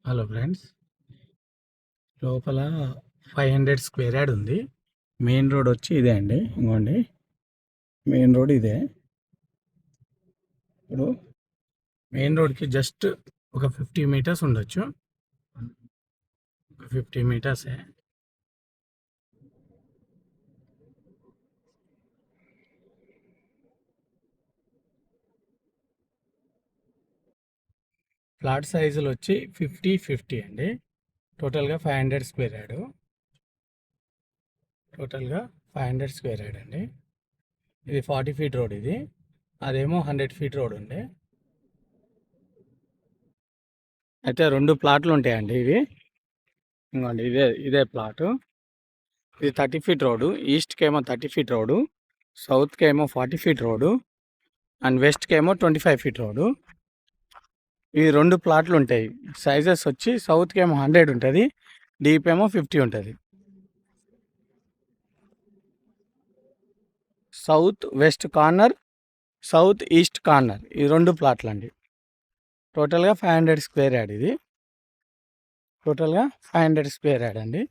Hello friends, లోపల 500 square yard ఉంది. Main road వచ్చి ఇదే అండి. ఇంకోండి మెయిన్ రోడ్ ఇదే. ఇప్పుడు మెయిన్ రోడ్కి జస్ట్ ఒక 50 మీటర్స్ ఉండొచ్చు. 50 మీటర్సే. ఫ్లాట్ సైజులు వచ్చి 50-50 అండి. టోటల్గా 500 స్క్వేర్ యార్డ్. టోటల్గా 500 స్క్వేర్ యార్డ్ అండి. ఇది 40 ఫీట్ రోడ్. ఇది అదేమో 100 ఫీట్ రోడ్ ఉండే. అయితే 2 ప్లాట్లు ఉంటాయండి ఇవి. ఇంకోండి ఇదే ప్లాటు. ఇది 30 ఫీట్ రోడ్డు. ఈస్ట్కి ఏమో 30 ఫీట్ రోడ్డు, సౌత్కి ఏమో 40 ఫీట్ రోడ్డు, అండ్ వెస్ట్కి ఏమో 25 ఫీట్ రోడ్డు. ఈ 2 ప్లాట్లు ఉంటాయి. సైజెస్ వచ్చి సౌత్కి ఏమో 100 ఉంటుంది, డీప్ ఏమో 50 ఉంటుంది. South west corner, south east corner, ఈ 2 ప్లాట్లు అండి. టోటల్గా 500 స్క్వేర్ యార్డ్. ఇది టోటల్గా 500 స్క్వేర్ యార్డ్ అండి.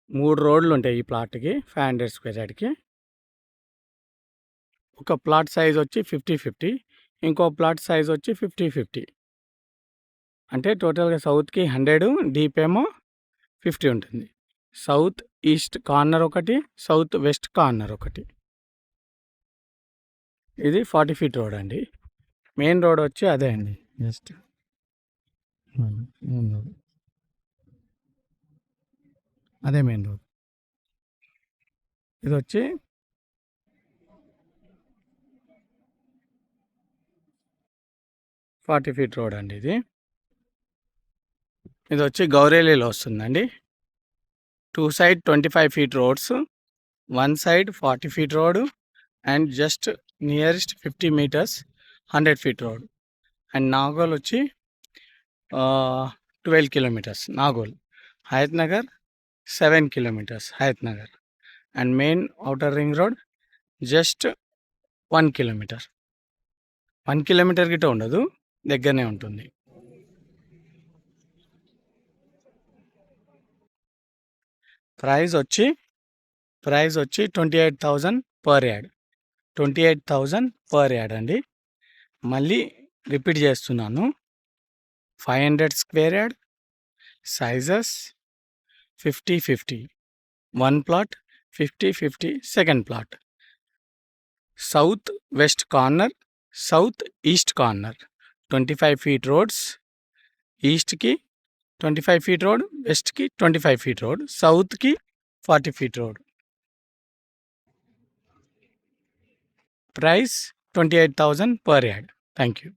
మూడు రోడ్లు ఉంటాయి ఈ ప్లాట్కి. 500 స్క్వేర్ యార్డ్కి ఒక ప్లాట్ సైజ్ వచ్చి 50-50, ఇంకో ప్లాట్ సైజ్ వచ్చి 50-50. అంటే టోటల్గా సౌత్కి 100, డీప్ ఏమో 50 ఉంటుంది. సౌత్ ఈస్ట్ కార్నర్ ఒకటి, సౌత్ వెస్ట్ కార్నర్ ఒకటి. ఇది 40 ఫీట్ రోడ్ అండి. మెయిన్ రోడ్ వచ్చి అదే అండి. జస్ట్ మెయిన్ రోడ్ అదే మెయిన్ రోడ్. ఇది వచ్చి ఫార్టీ ఫీట్ రోడ్ అండి. ఇది వచ్చి గౌరేలీలో వస్తుందండి. 2 side 25 feet roads, 1 side 40 feet road, and just nearest 50 metres 100 feet road. And Nagole వచ్చి 12 kilometres Nagole. Hayath Nagar 7 kilometres Hayath Nagar. And main outer ring road just 1 kilometre. 1 kilometre గిట్ట ఉండదు, దగ్గరనే ఉంటుంది. ప్రైస్ వచ్చి 28,000 పర్ యార్డ్. 28,000 పర్ యార్డ్ అండి. మళ్ళీ రిపీట్ చేస్తున్నాను. 500 square yard, sizes 50-50, 1 plot, 50-50 second plot. South west corner, south east corner, 25 feet roads. ఈస్ట్కి 25 ఫీట్ రోడ్, వెస్ట్కి 25 ఫీట్ రోడ్, సౌత్కి 40 feet road. Price 28,000 per yard. Thank you.